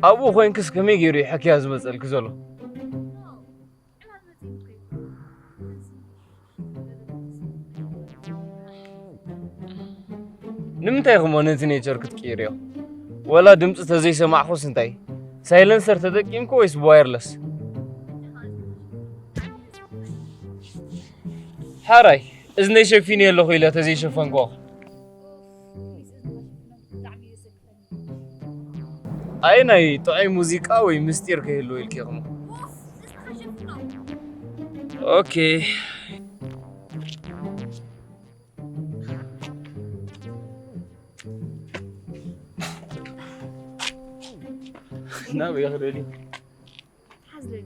أبو خوين كس كمي جيري حكي هذا مسألة كزلو نمتى يا خمون انتني شركة كيريو ولا دمت تزي سمع خوس انتي سايلنسر تدقيم كويس بوايرلس حراي إذن شايفيني يلا خويلة تزي شوفان قوة أين طعي موسيقى وي مستير كهلو الكيغمو أوكي ناوي يا خلولي حزلني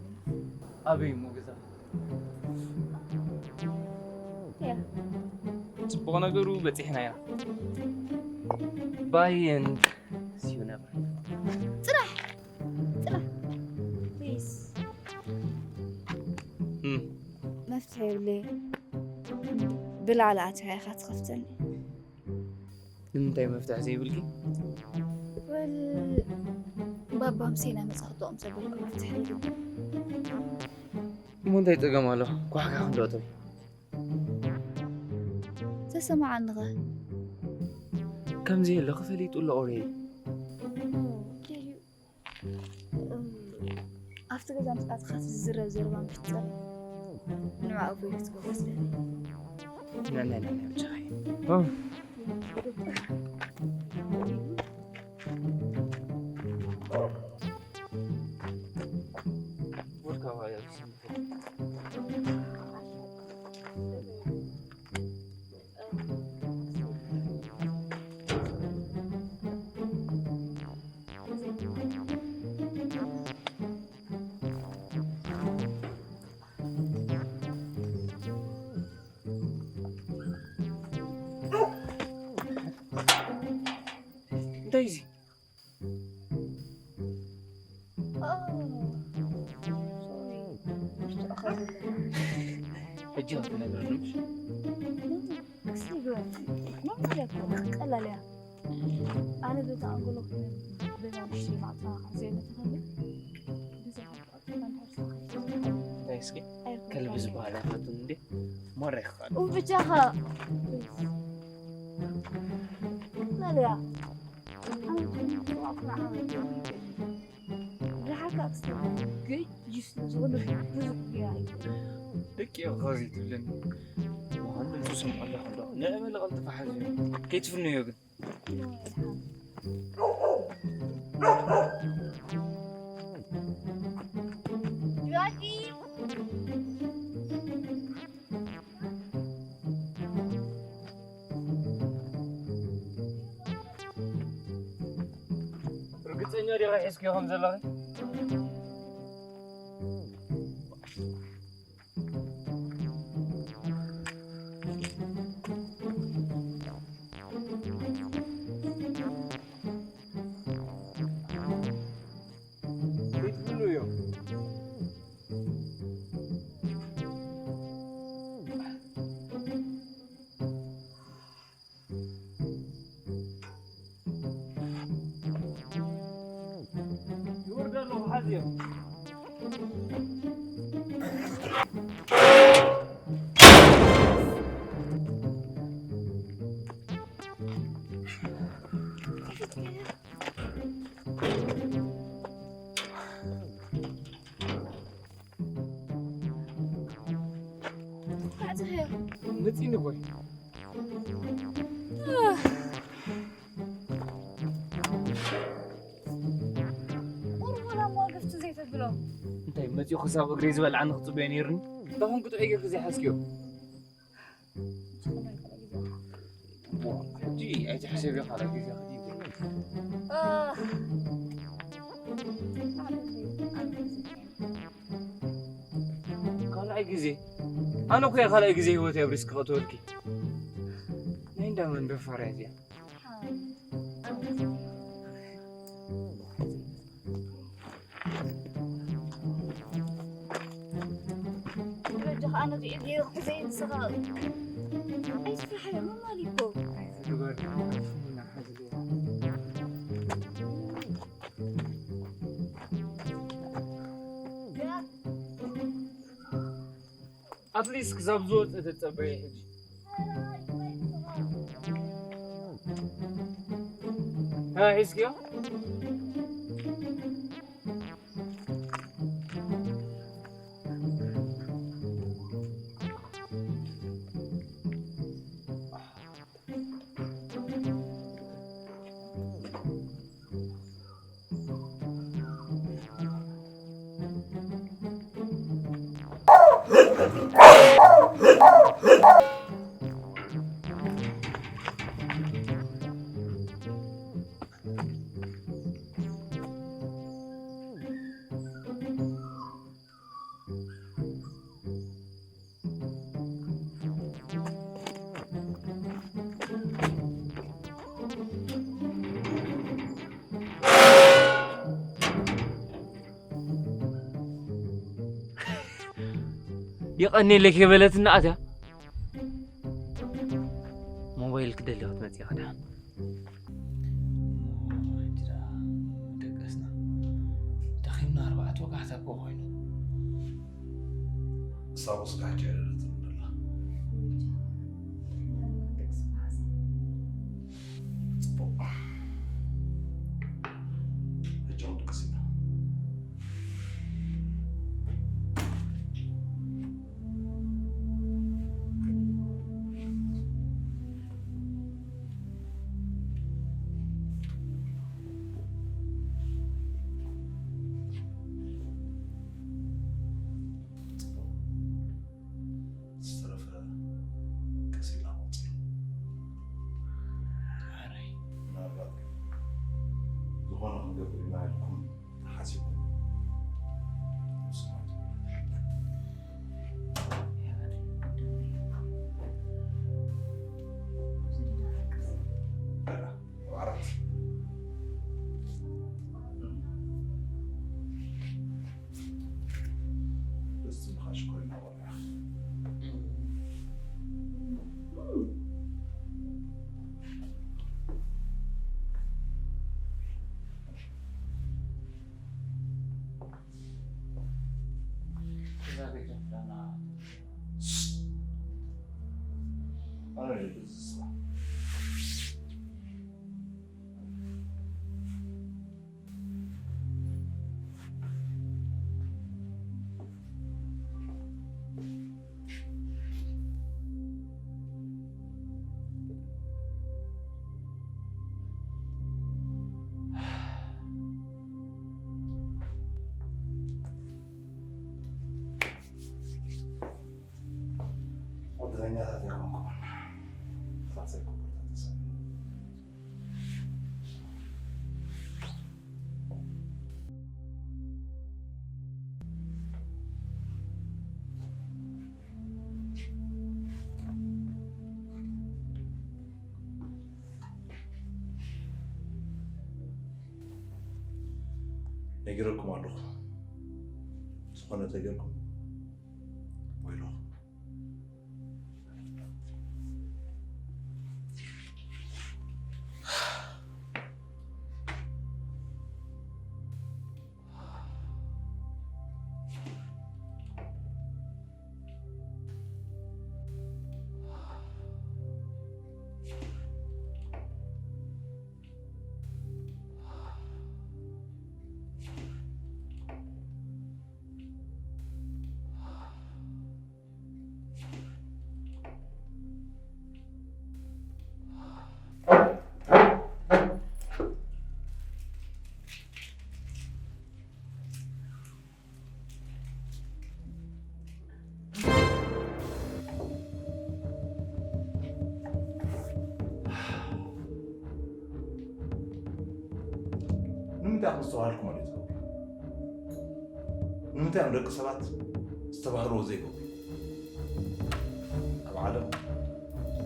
أبي مو قزا تبغى نقولوا بتيحنا يا باين سيو نبر طلع بليز مفتحي لي بالعلاقة هاي خاطفتني نمتى مفتاح زي بلقي بابا مسينا مسخطو مسبلكم مفتح لي مو انت يتقام له كوحكا خندوتو تسمع عنغا كم زي اللي خفلي تقول له أوريدي أفتكر إذا أنت أتخاف الزربان بتطلع نوع أبوي كتبه بس لا بجاي دايزي حجي هذا نقرنمش ما عليك قال لها أنا بدي أقول لك بدنا نشتري مع طاقة زينة تخلي دايسكي كلب زبالة فتون دي مرة يخال وبجاها لا لا لك يا غازي تبلن وهم الفوسم الله الله نعم اللي غلط في حاجة كيف تفني يوجد رقصني اللي راح يسكي خمسة الله متيني بوي ولا ما وقفت زي تبلو انت متي خساب اغريز ولا عن خطو بينيرن طبعا كنت عيقك زي حسكيو جي اي تحسبي خلاص زي خديجه جزي أنا كوي خلاص جزي هو تبريس كاتولكي نين دائما بفرازيا أنا في إيدي زي الصغار أي في حاجة ما مالكو أتليست كزابزوت تتبعي حجي ها حسكيو يقني لك يا بلتنا أتا موبايلك دلي وتمتي غدا دقسنا دخلنا 4 وقعت أبو خوينو صابوس قاعد جعل الله الجو دقسنا نجركم على الأخرى سبحانه تجركم ويلو نمتى مستوى عليكم نمتى عندك سبات استبهروا زيكم أبو عالم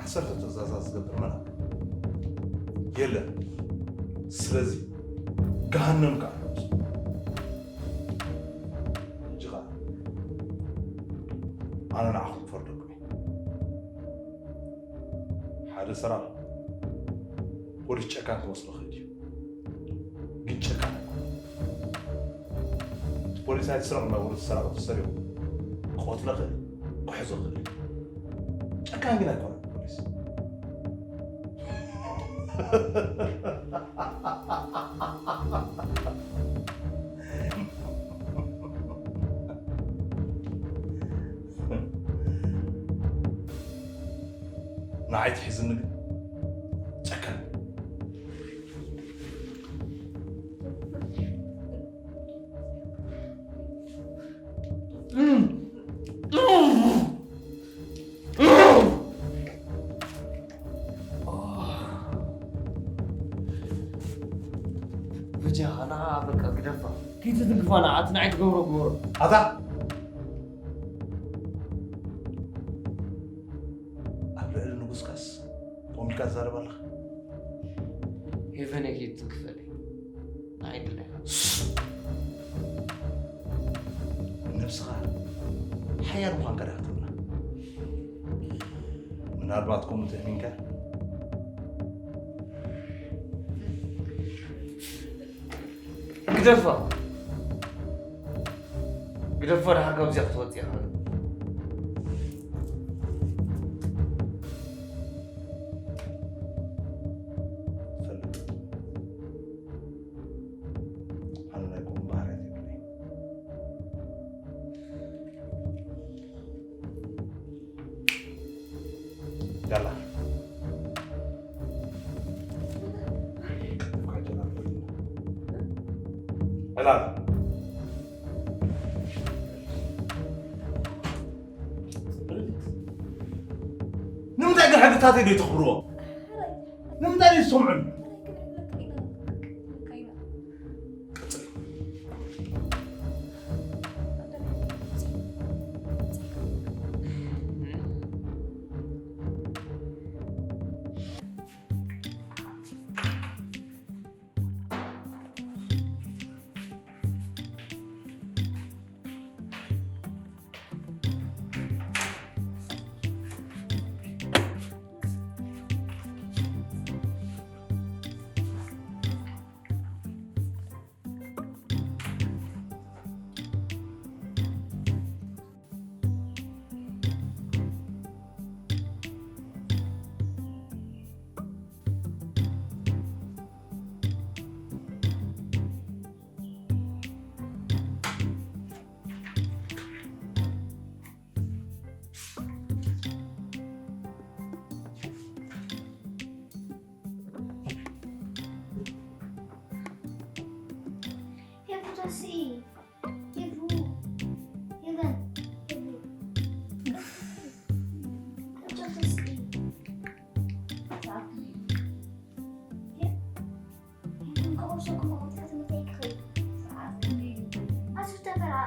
أحسرت التزازات قبل منها يلا سلازي جهنم كانت جغا أنا نأخذ فردكم هذا سرا وريتش كانت وصل خدي جيتش كانت وليس هاي سرا ما ورد سرا بتسريو خوت لغة كحزو خلي كان قلنا يكون بوليس نعيد حزن تكن أنا بقى قدفة كيف تنقف أنا عتنعيت قورو هذا قبل إنه بسكس قوم الكازار بالله هيفني كيف تنقفلي نعيد لك نفسها حياة مخان كده هتقولنا من أربعة تكون متهمين كده قدفة رح أقوم زيادة وطي أنا يكون بحريتي بلي يلا يلا نمتى قال حق تاتي اللي تخبروه نمتى اللي يسمعون Sì, che vu, che va, che vu. Faccio così. Non so come ho fatto a mettere qui. Ma su te però.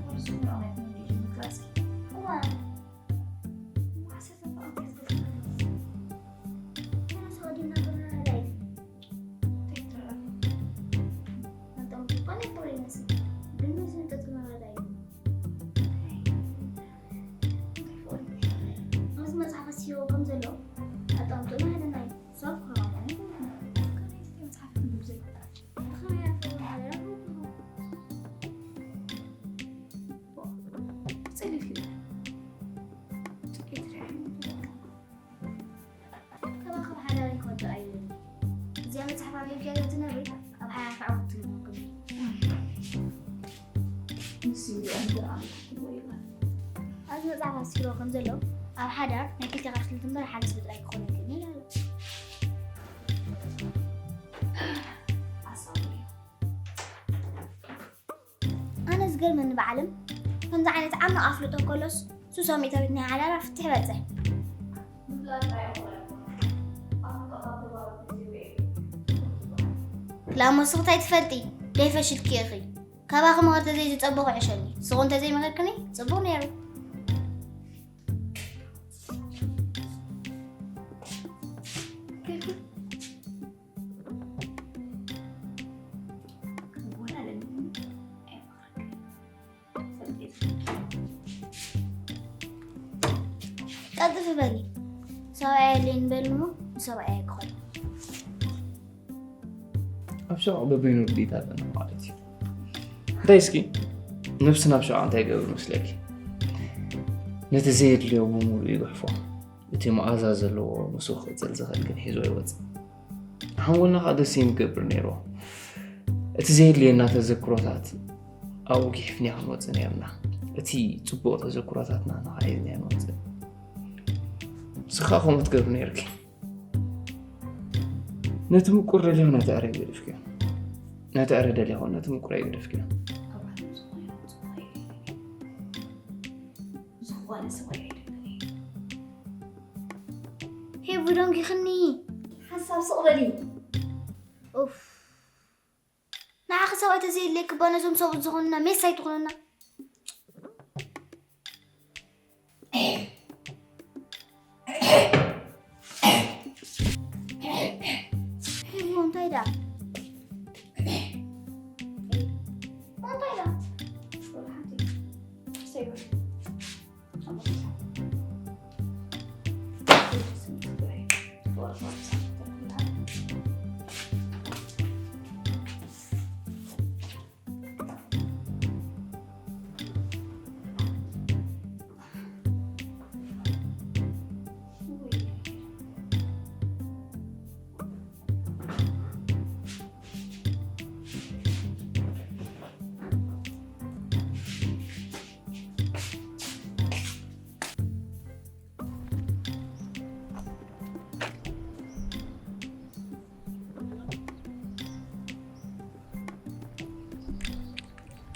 Forse no, non dici in classe. Come? Ma se te fa questo. Non so di una cosa lei. أنا مزعفة سيرو كمزلو أو حدا نكيل تغاشل تنبر حدا سبت لايك خوني كني لا أنا زقل من بعلم كنت عانيت عما أفلطو كولوس سوسو ميتابتني على رف تحبته لا مصغتي تفلتي كيفاش الكيخي كابا خمرت زي تصبغ عشاني صغنت زي ما غيركني تصبغ نيرو قد في بالي سواء لين بالمو سواء يكون أبشع ببينو بديت هذا مالتي دايسكي نفسنا بشع أنت يقبل مسلك نتزيد اليوم مولو يقحفو بتي مؤازا زلو مسوخ زلزخل كن حيزو يوز حاولنا قادة سيم قبر نيرو اتزيد لينا تذكراتات أو كيفني عن وزن يمنا اتي تبو تذكراتاتنا نغايزني عن وزن سخاخو متقبر نيركي نتمكر ليه نتعرى يقرفك نتعرى ليه نتمكر يقرفك زخوانة سواي هي بدونك خني حساب صغري اوف نعاق سويت زي ليك بانا زوم صوب زغنا مي سايت غنا مونتايدا مونتايدا سيبر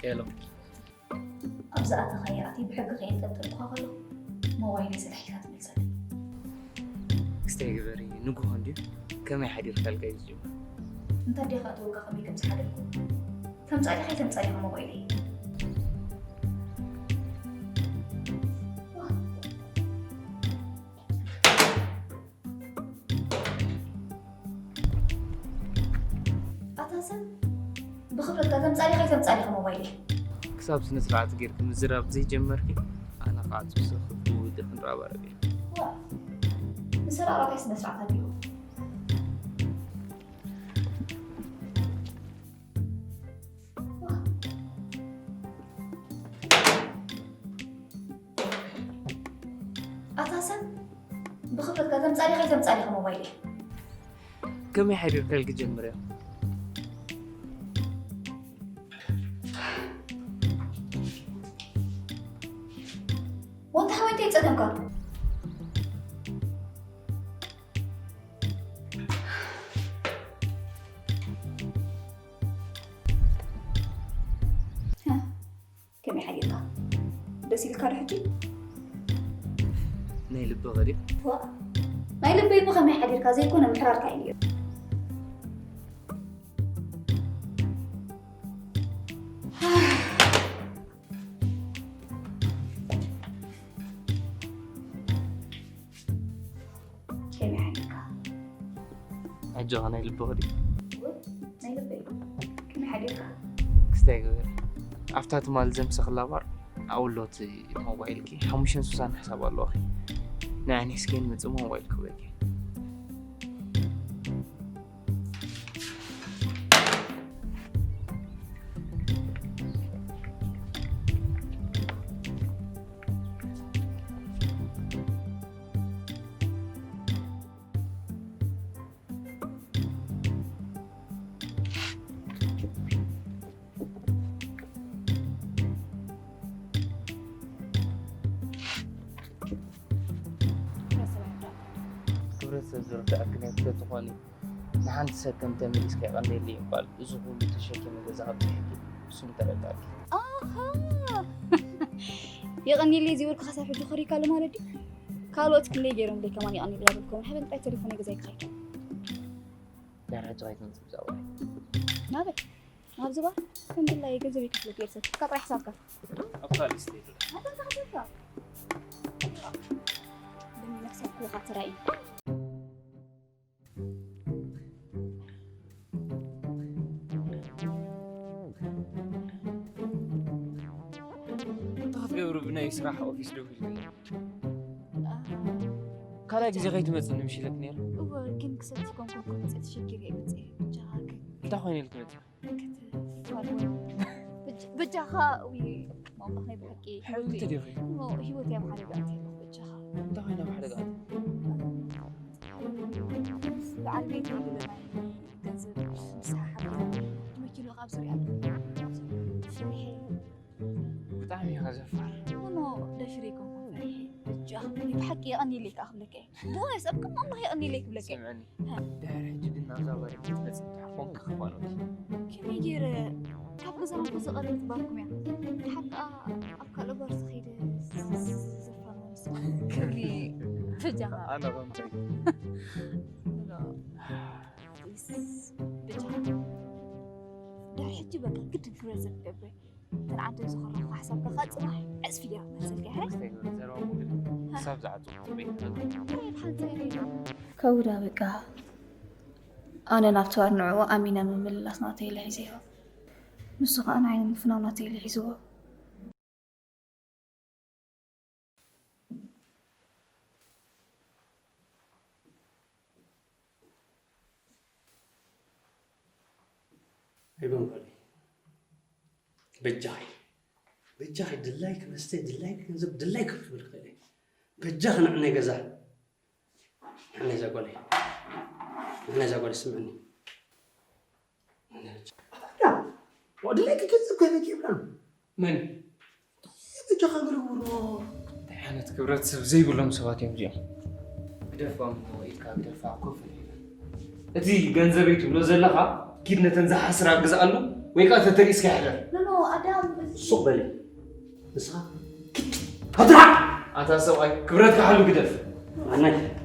يلا أبزأت خيراتي بحق خير تبتل خاغلو موعيني سلحيات ملسل استيقظري نقو هندي كم يحدير خلقا يزيو انت دي خاطوك خبي كم سحادلكم كم سالي خي كم سالي موبايلي أتاسم بخبرك كم سالي خي كم سالي موبايلي كساب سنسرعت غيرك مزراب زي جمركي أنا قاعد وسخ ودخن رابع ربيع مسرع راكي سنسرعت هديو أتاسم بخبرك كم سالي خي كم سالي موبايلي كم يحدير خلقا جمريا وانت حاولت يتصدمك ها كم يحديرك دسي الكار حجي ناي لبا غريب ما يلبي يبغى ما يحديرك زي يكون محرار كاينير كم يحديرك عجو ناي لبا غريب ما يلبي كم يحديرك استيقظري أفتات مال زمس خلابار أولوتي موبايلكي حمشن سوسان حساب الله أخي نعني سكين متزو موبايلك بيكي سزر تأكل تتخوني نحن سكن تمليس كأغني اللي يقال زغول تشكي من جزاء بحكي سن ترداك يغني لي زيورك خسافة جخري كالو مالدي كالوت كلي جيرون لي كمان يغني بلا بلكم حبن قاعد تليفوني جزاك خير لا رجع عايزين تبزاوي نابي ما بزبا الحمد لله يجزي بك فلوس يرسل كبر حسابك أفضل استيل ما تنسى حسابك دمي نفسك وقت رأي قبر بناي صراحة أوفيس دوغي كالا جزي غيت مزن نمشي لك نير هو كم كسرت كم كسرت شكل جاي جاك تاخوين الكلمة بجاها وي ما أخني بحكي حبيبتي ديخي هيوتي يا محل بقتي بوجهها دخينا بحلقات بعد بيتي يقول لنا كنزل مساحة مكيلو غابزر يعني فريحي بطعمي غزفر أنا دفريكم فريحي بوجهها بحكي أني لك أخلك بويس أبكم والله أني لك بلك سمعني داير جدنا زابر بس تحكون كخبانوتي كم يجير كاب غزر كوز قريت باركم يعني حتى أبكى الأبر سخيد زفر كبي بوجهها أنا غمتي دار حجي بقى قد فرزق قبل تنعدي زخرف حسابك خاص صباح اسفيا نزل كهرب حساب زعتو كودا بقى انا نفتوار نوع امينه من مللاس ناتي لحزيها نسخ انا عين فناناتي لحزوها يبون قولي بجاي دلايك مستي دلايك نزب دلايك بالخلي بجاي نعني جزا أنا زقولي اسمعني لا ودلايك كذب كذا كيبلان من بجاي قالوا حانت كبرت زي بلهم سوات يوم جيم بدفعهم ويكا بدفع كفر أتي جنزبيت ولو زلخا كيدنا تنزح حسرة جزء ويكا تتريس كحدر نو ادم صبلي نسخة هدرع أنت سوي كبرت كحلو قدف أنا